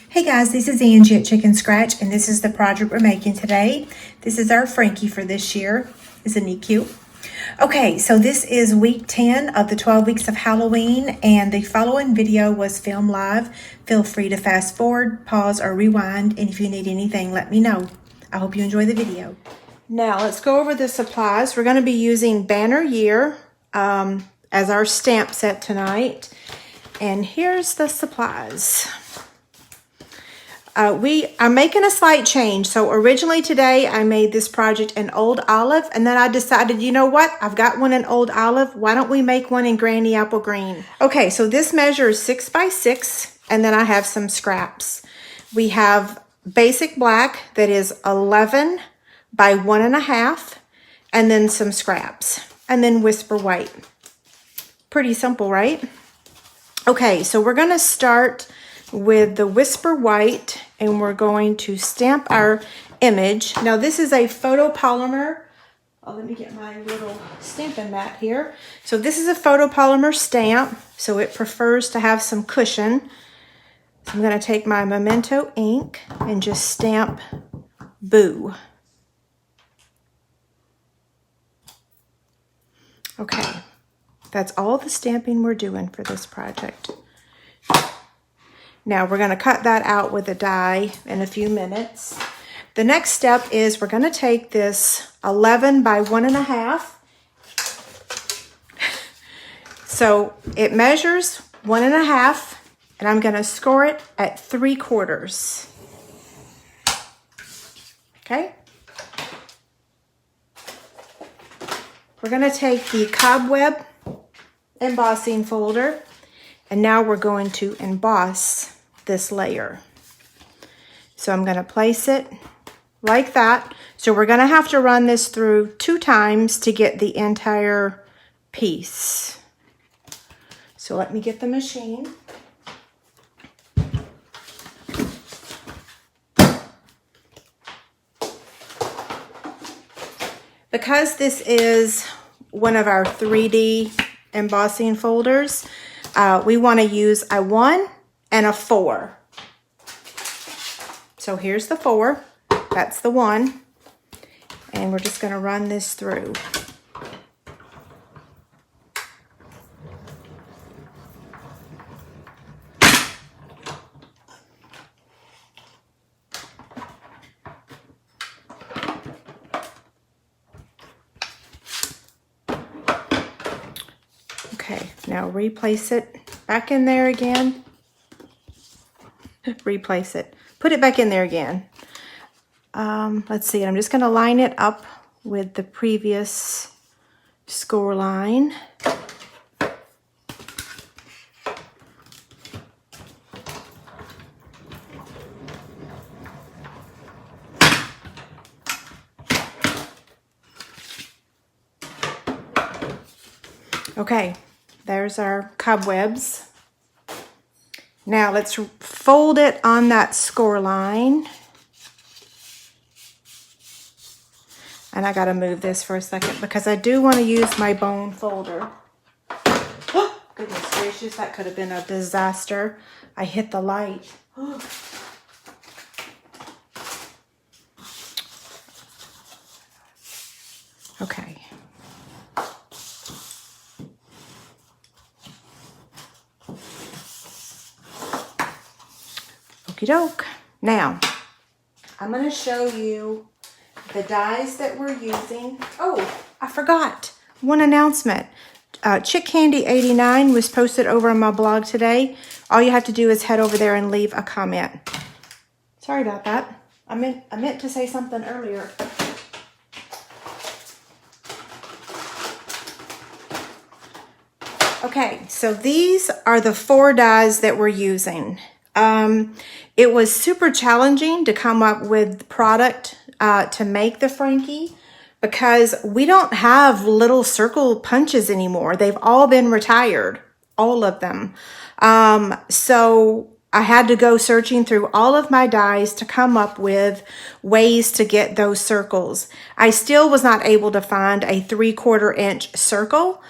Hey guys, this is Angie at ChicnScratch, and this is the project we're making today. This is our Frankie for this year. Isn't he cute? Okay, so this is week 10 of the 12 weeks of Halloween, and the following video was filmed live. Feel free to fast forward, pause, or rewind, and if you need anything, let me know. I hope you enjoy the video. Now, let's go over the supplies. We're going to be using Banner Year as our stamp set tonight, and here's the supplies. We are making a slight change. So originally today I made this project in Old Olive, and then I decided, you know what? I've got one in Old Olive. Why don't we make one in Granny Apple Green? Okay, so this measure is 6 by 6, and then I have some scraps. We have basic black that is 11 by 1.5, and then some scraps, and then Whisper White. Pretty simple, right? Okay, so we're gonna start with the Whisper White, and we're going to stamp our image. Now this is a photopolymer. Oh, let me get my little stamping mat here. So this is a photopolymer stamp, so it prefers to have some cushion. So I'm going to take my Memento ink and just stamp Boo. Okay, that's all the stamping we're doing for this project. Now we're going to cut that out with a die in a few minutes. The next step is we're going to take this 11 by 1.5. So it measures 1.5, and I'm going to score it at 3/4. Okay. We're going to take the cobweb embossing folder, and now we're going to emboss this layer. So I'm going to place it like that. So we're going to have to run this through 2 times to get the entire piece. So let me get the machine. Because this is one of our 3D embossing folders, we want to use a 1 and a 4. So here's the 4, that's the 1, and we're just going to run this through. Okay, now replace it back in there again. Replace it. Put it back in there again. Let's see. I'm just going to line it up with the previous score line. Okay, there's our cobwebs. Now let's fold it on that score line. And I gotta move this for a second because I do want to use my bone folder. Oh, goodness gracious, that could have been a disaster. I hit the light. Okay. Okie doke. Now, I'm going to show you the dies that we're using. Oh, I forgot. One announcement. Chick Candy 89 was posted over on my blog today. All you have to do is head over there and leave a comment. Sorry about that. I meant to say something earlier. Okay, so these are the 4 dies that we're using. It was super challenging to come up with product to make the Frankie because we don't have little circle punches anymore. They've all been retired, all of them. So I had to go searching through all of my dies to come up with ways to get those circles. I still was not able to find a 3/4 inch circle,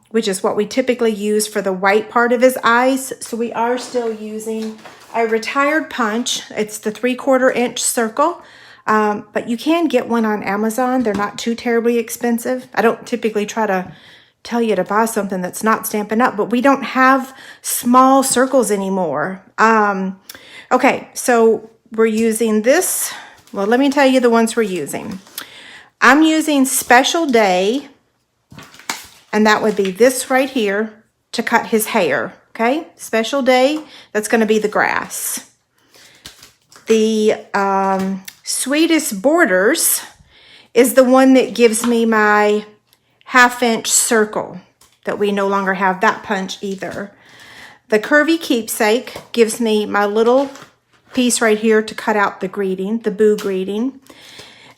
which is what we typically use for the white part of his eyes. So we are still using a retired punch. It's the 3/4 inch circle, but you can get one on Amazon. They're not too terribly expensive. I don't typically try to tell you to buy something that's not Stampin' Up, but we don't have small circles anymore. Okay, so we're using this. Well, let me tell you the ones we're using. I'm using Special Day, and that would be this right here to cut his hair, okay? Special Day, that's going to be the grass. The Sweetest Borders is the one that gives me my 1/2 inch circle, that we no longer have that punch either. The Curvy Keepsake gives me my little piece right here to cut out the greeting, the boo greeting.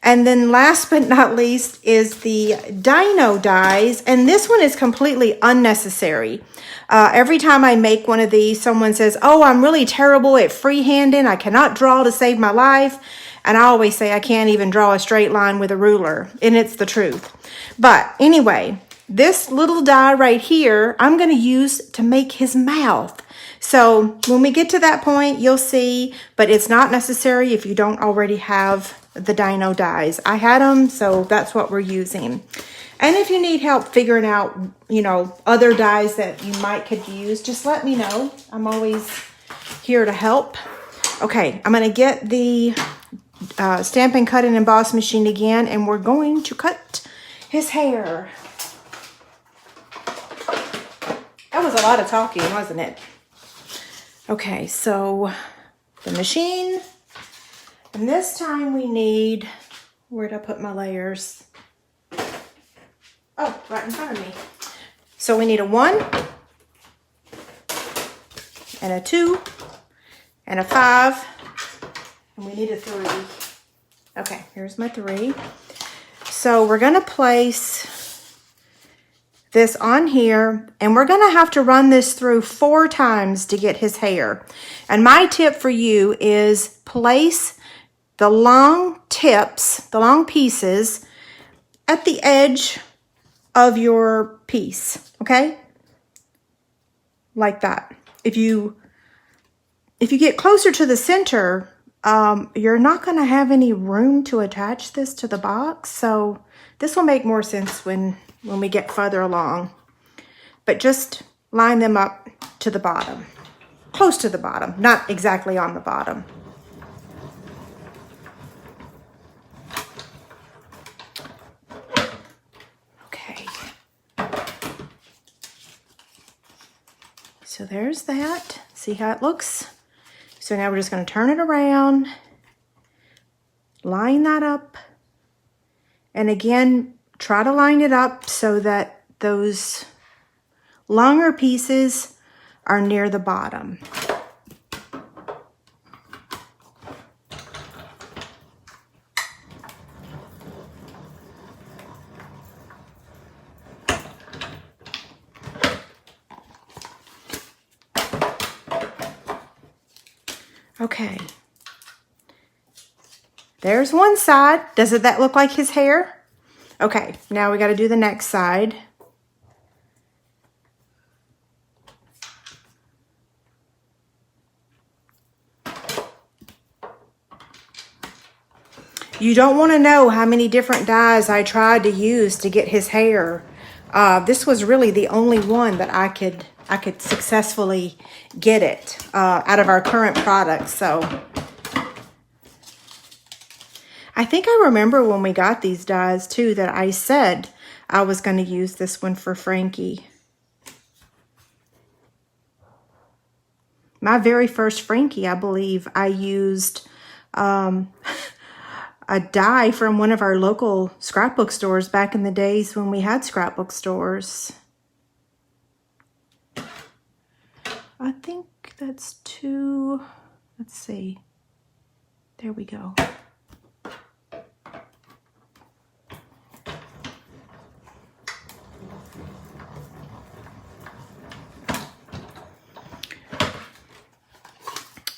And then last but not least is the Dino dies, and this one is completely unnecessary. Every time I make one of these, someone says, oh, I'm really terrible at freehanding. I cannot draw to save my life. And I always say I can't even draw a straight line with a ruler, and it's the truth. But anyway, this little die right here, I'm going to use to make his mouth. So when we get to that point, you'll see, but it's not necessary if you don't already have the Dino dies. I had them, so that's what we're using. And if you need help figuring out, you know, other dies that you might could use, just let me know. I'm always here to help. Okay, I'm going to get the Stampin' Cut and Emboss machine again, and we're going to cut his hair. That was a lot of talking, wasn't it? Okay, so the machine, and this time we need, where'd I put my layers? Oh, right in front of me. So we need a 1 and a 2 and a 5. And we need a 3. Okay, here's my 3. So we're going to place this on here, and we're going to have to run this through 4 times to get his hair. And my tip for you is place the long tips, the long pieces, at the edge of your piece, okay? Like that. If you get closer to the center, you're not going to have any room to attach this to the box, so this will make more sense when we get further along. But just line them up to the bottom, close to the bottom, not exactly on the bottom. Okay. So there's that. See how it looks? So now we're just going to turn it around, line that up, and again, try to line it up so that those longer pieces are near the bottom. Okay, there's one side. Doesn't that look like his hair? Okay, now we got to do the next side. You don't want to know how many different dies I tried to use to get his hair. This was really the only one that I could successfully get it out of our current products. So I think I remember when we got these dies too that I said I was going to use this one for Frankie. My very first Frankie, I believe I used a die from one of our local scrapbook stores back in the days when we had scrapbook stores. I think that's 2, let's see, there we go.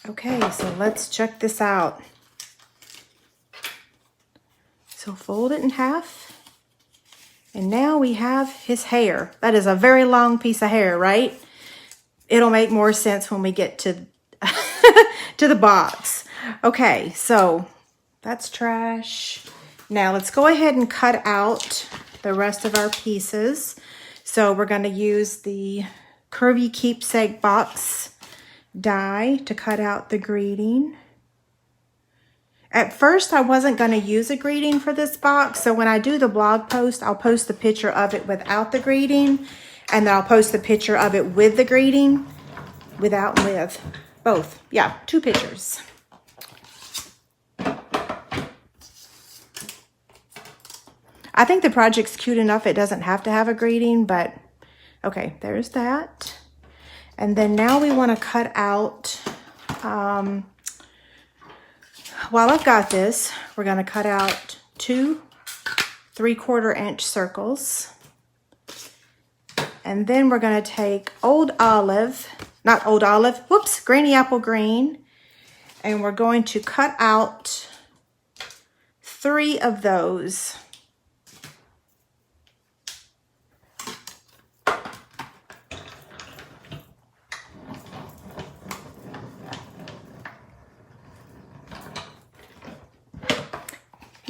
Okay, so let's check this out. So fold it in half. And now we have his hair. That is a very long piece of hair, right? It'll make more sense when we get to, to the box. Okay, so that's trash. Now let's go ahead and cut out the rest of our pieces. So we're going to use the Curvy Keepsake box die to cut out the greeting. At first, I wasn't going to use a greeting for this box, so when I do the blog post, I'll post the picture of it without the greeting, and then I'll post the picture of it with the greeting, without and with, both. Yeah, 2 pictures. I think the project's cute enough, it doesn't have to have a greeting, but okay, there's that. And then now we want to cut out, while I've got this, we're going to cut out 2 3/4 inch circles. And then we're going to take Granny Apple Green. And we're going to cut out 3 of those.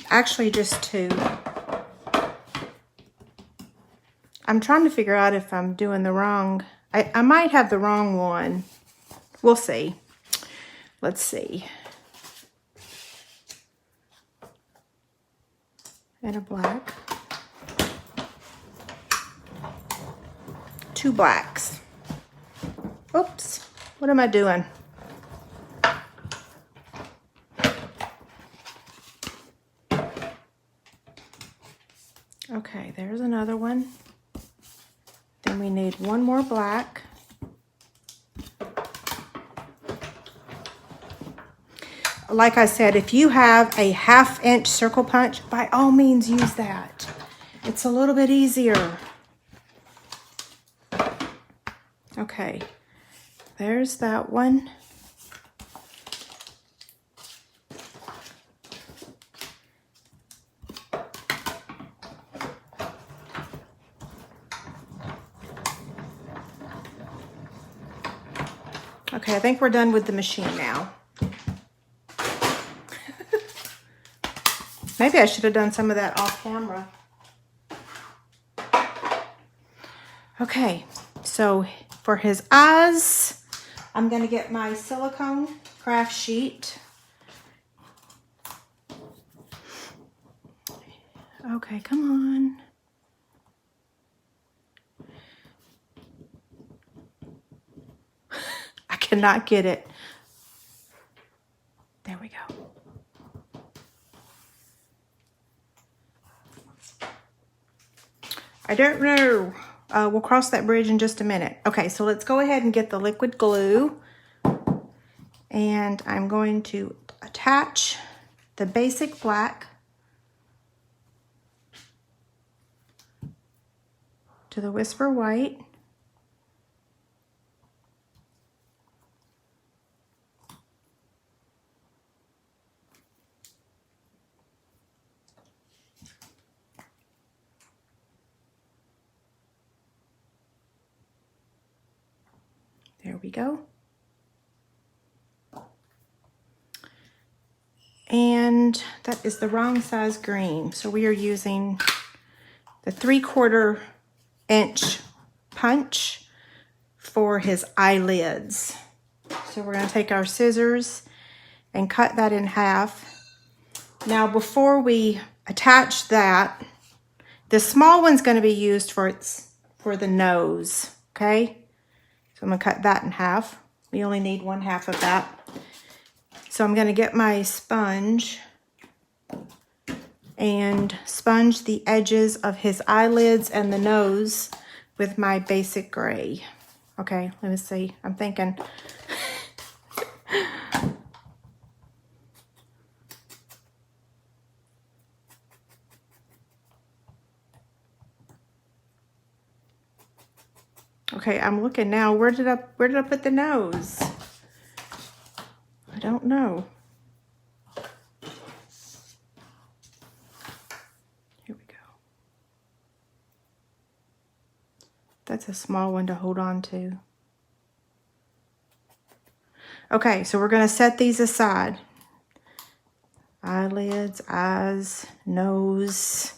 Actually, just 2. I'm trying to figure out if I'm doing the wrong. I might have the wrong one. We'll see. Let's see. And a black. 2 blacks. Oops. What am I doing? Okay, there's another one. Then we need 1 more black. Like I said, if you have a 1/2 inch circle punch, by all means use that. It's a little bit easier. Okay, there's that one. Okay, I think we're done with the machine now. Maybe I should have done some of that off camera. Okay, so for his eyes, I'm going to get my silicone craft sheet. Okay, come on. I cannot get it. There we go. I don't know. We'll cross that bridge in just a minute. Okay, so let's go ahead and get the liquid glue. And I'm going to attach the basic black to the Whisper White. There we go. And that is the wrong size green. So we are using the 3/4 inch punch for his eyelids. So we're going to take our scissors and cut that in half. Now before we attach that, the small one's going to be used for the nose, okay? So I'm going to cut that in half. We only need 1/2 of that. So I'm going to get my sponge and sponge the edges of his eyelids and the nose with my basic gray. Okay, let me see. I'm thinking. Okay, I'm looking now. Where did I put the nose? don't know. Here we go. That's a small one to hold on to. Okay, so we're going to set these aside. Eyelids, eyes, nose.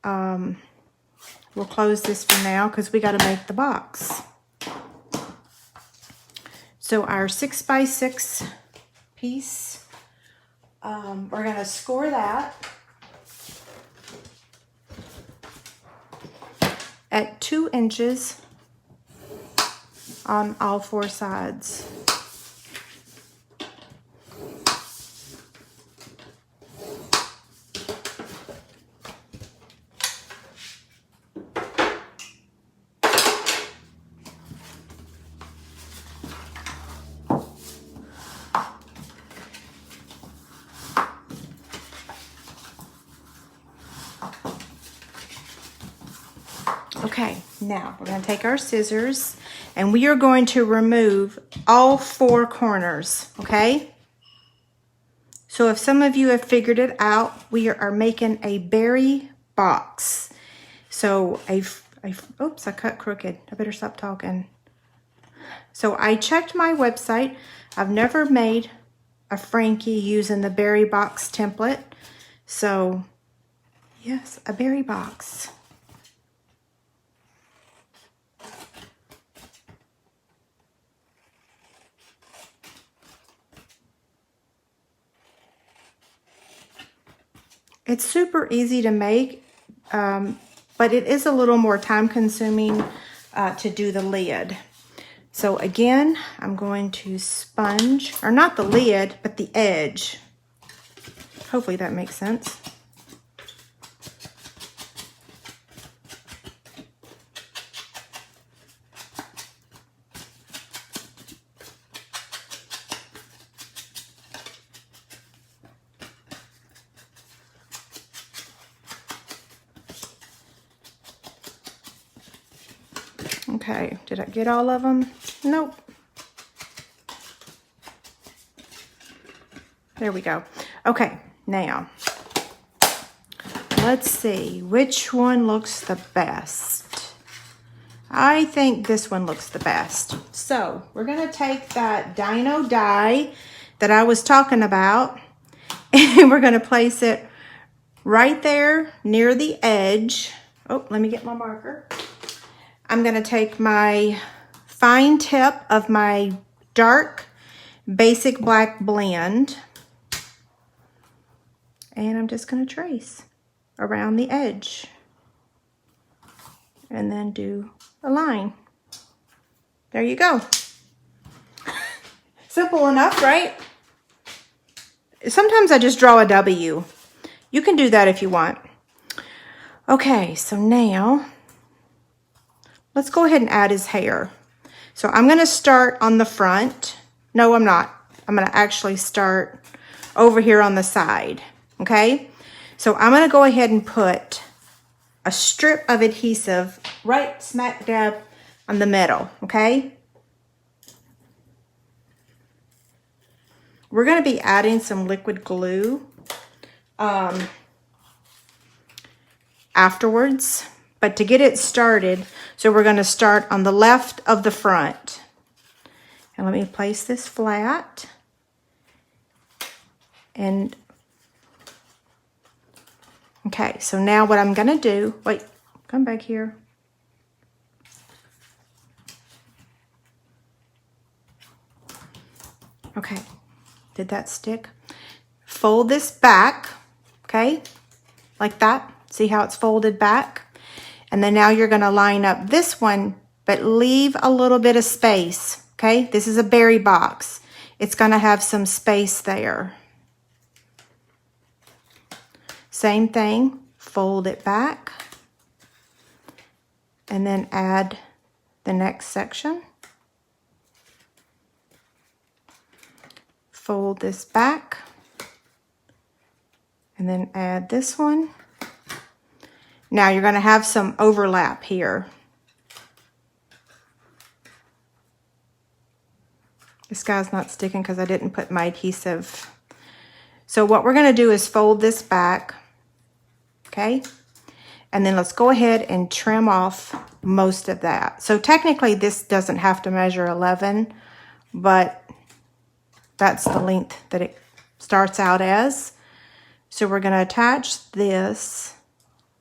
We'll close this for now because we got to make the box. So our 6x6 piece, we're going to score that at 2 inches on all 4 sides. Okay, now we're going to take our scissors and we are going to remove all 4 corners, okay? So if some of you have figured it out, we are making a berry box. So oops, I cut crooked. I better stop talking. So I checked my website. I've never made a Frankie using the berry box template. So yes, a berry box. It's super easy to make, but it is a little more time consuming to do the lid. So again, I'm going to sponge, or not the lid, but the edge. Hopefully that makes sense. Okay, did I get all of them? Nope. There we go. Okay, now, let's see, which one looks the best? I think this one looks the best. So, we're gonna take that dino die that I was talking about, and we're gonna place it right there near the edge. Oh, let me get my marker. I'm going to take my fine tip of my dark basic black blend and I'm just going to trace around the edge and then do a line. There you go. Simple enough, right? Sometimes I just draw a W. You can do that if you want. Okay, so now let's go ahead and add his hair. So I'm going to start on the front. No, I'm not. I'm going to actually start over here on the side. Okay? So I'm going to go ahead and put a strip of adhesive right smack dab on the middle. Okay? We're going to be adding some liquid glue afterwards. But to get it started, so we're going to start on the left of the front. And let me place this flat. And, okay, so now what I'm going to do, wait, come back here. Okay, did that stick? Fold this back, okay, like that. See how it's folded back? And then now you're going to line up this one, but leave a little bit of space, okay? This is a berry box. It's going to have some space there. Same thing, fold it back, and then add the next section. Fold this back, and then add this one. Now you're going to have some overlap here. This guy's not sticking because I didn't put my adhesive. So what we're going to do is fold this back, okay? And then let's go ahead and trim off most of that. So technically this doesn't have to measure 11, but that's the length that it starts out as. So we're going to attach this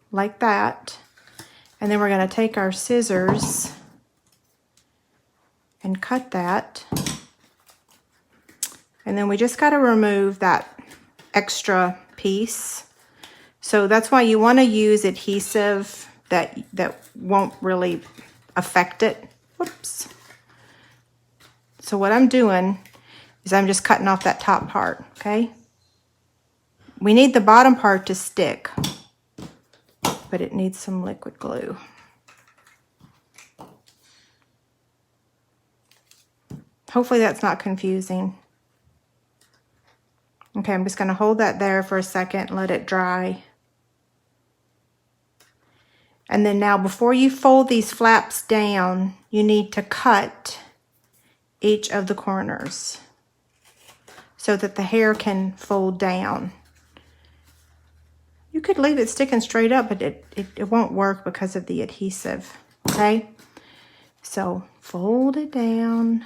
like that. And then we're going to take our scissors and cut that. And then we just got to remove that extra piece. So that's why you want to use adhesive that won't really affect it. Whoops. So what I'm doing is I'm just cutting off that top part, okay? We need the bottom part to stick, but it needs some liquid glue. Hopefully that's not confusing. Okay, I'm just going to hold that there for a second, let it dry. And then now before you fold these flaps down, you need to cut each of the corners so that the hair can fold down. You could leave it sticking straight up, but it won't work because of the adhesive, okay? So fold it down.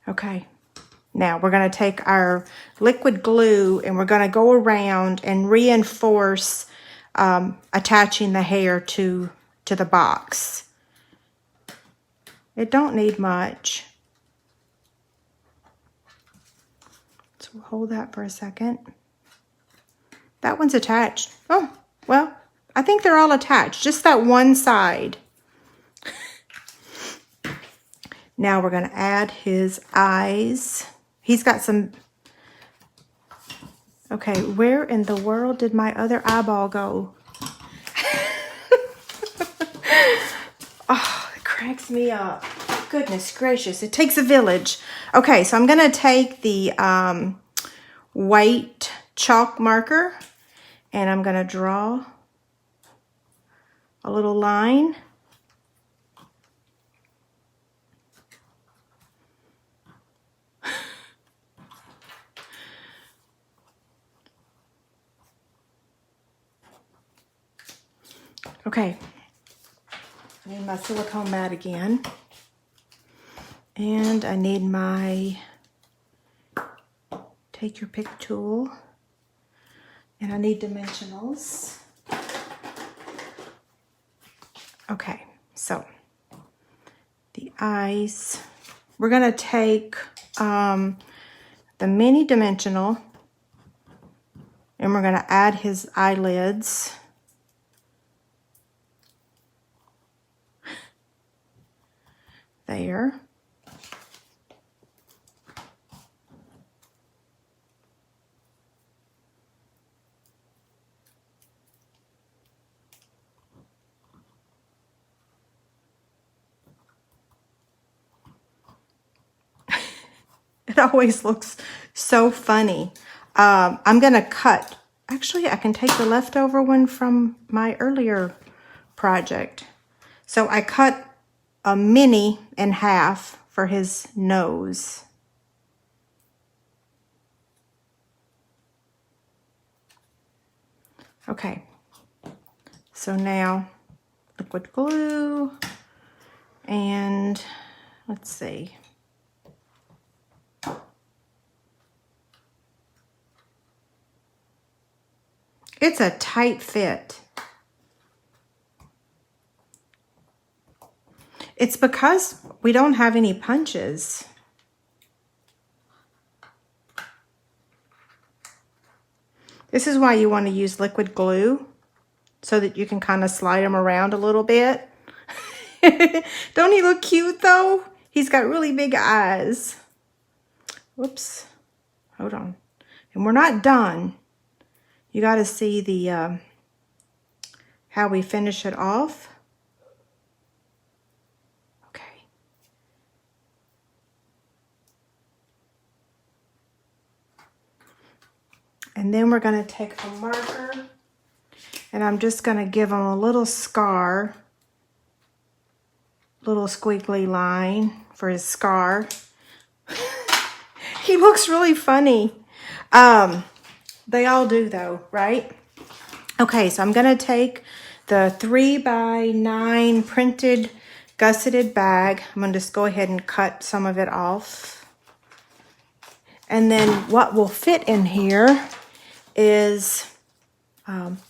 Okay, now we're going to take our liquid glue and we're going to go around and reinforce attaching the hair to the box. It don't need much. So we'll hold that for a second. That one's attached. Oh, well, I think they're all attached, just that one side. Now we're going to add his eyes. He's got some... Okay, where in the world did my other eyeball go? Oh, it cracks me up. Goodness gracious, it takes a village. Okay, so I'm going to take the white chalk marker and I'm going to draw a little line. Okay, I need my silicone mat again, and I need my take your pick tool, and I need dimensionals. Okay, so the eyes, we're going to take the mini dimensional, and we're going to add his eyelids. There. It always looks so funny. I'm going to cut. Actually, I can take the leftover one from my earlier project. So I cut a mini in half for his nose. Okay, so now liquid glue, and let's see. It's a tight fit. It's because we don't have any punches. This is why you want to use liquid glue, so that you can kind of slide him around a little bit. Don't he look cute though? He's got really big eyes. Whoops. Hold on. And we're not done. You got to see the how we finish it off. Okay. And then we're going to take a marker and I'm just going to give him a little scar, little squiggly line for his scar. He looks really funny. They all do though, right? Okay, so I'm going to take the 3x9 printed gusseted bag. I'm going to just go ahead and cut some of it off. And then what will fit in here is, hopefully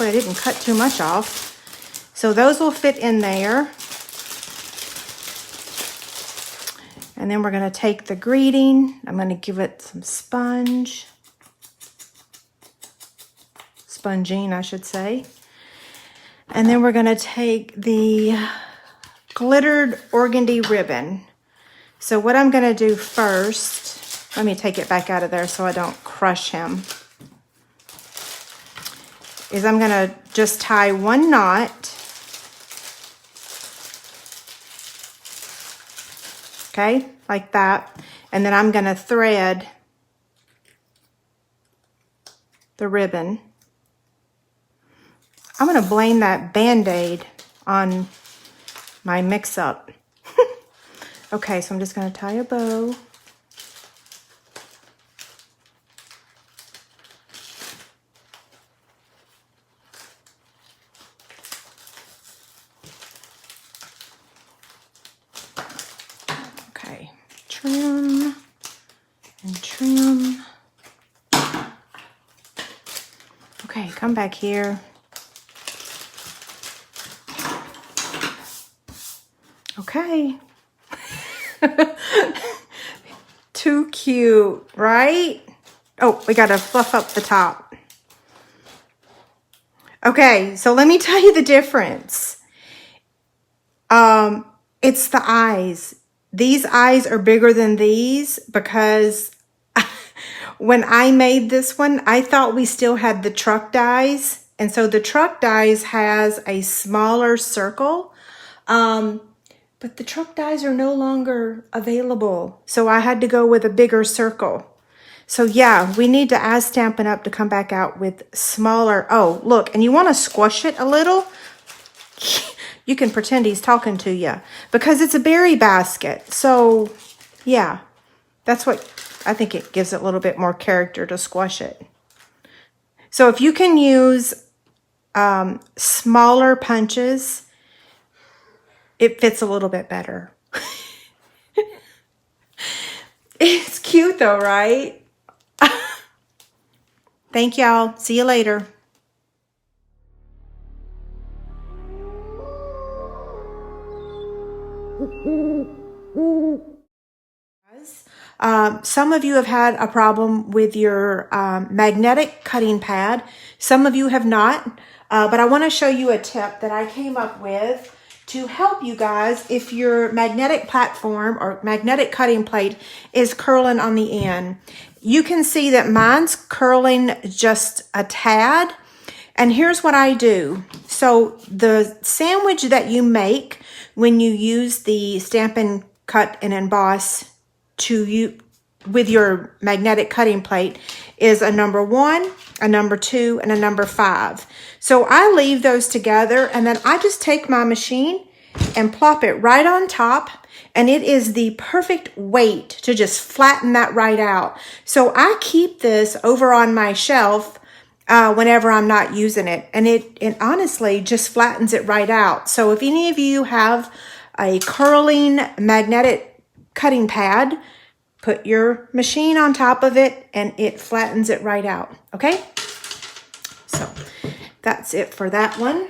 I didn't cut too much off. So those will fit in there. And then we're going to take the greeting. I'm going to give it some sponging, I should say. And then we're going to take the glittered organdy ribbon. So what I'm going to do first, let me take it back out of there so I don't crush him, is I'm going to just tie one knot. Okay, like that. And then I'm going to thread the ribbon. I'm going to blame that Band-Aid on my mix-up. Okay, so I'm just going to tie a bow. Okay, trim and trim. Okay, come back here. Okay. Too cute, right? Oh, we gotta fluff up the top. Okay, so let me tell you the difference. It's the eyes. These eyes are bigger than these because when I made this one, I thought we still had the truck dies. And so the truck dies has a smaller circle. But the truck dies are no longer available. So I had to go with a bigger circle. So yeah, we need to ask Stampin' Up to come back out with smaller. Oh, look, and you want to squash it a little? You can pretend he's talking to you because it's a berry basket. So yeah, that's what I think it gives it a little bit more character to squash it. So if you can use smaller punches, it fits a little bit better. It's cute though, right? Thank y'all. See you later. Some of you have had a problem with your magnetic cutting pad. Some of you have not. But I want to show you a tip that I came up with to help you guys if your magnetic platform or magnetic cutting plate is curling on the end. You can see that mine's curling just a tad. And here's what I do. So the sandwich that you make when you use the Stampin' Cut and Emboss with your magnetic cutting plate is a number 1, a number 2, and a number 5. So I leave those together and then I just take my machine and plop it right on top, and it is the perfect weight to just flatten that right out. So I keep this over on my shelf whenever I'm not using it, and it honestly just flattens it right out. So if any of you have a curling magnetic cutting pad, put your machine on top of it and it flattens it right out, okay? So that's it for that one.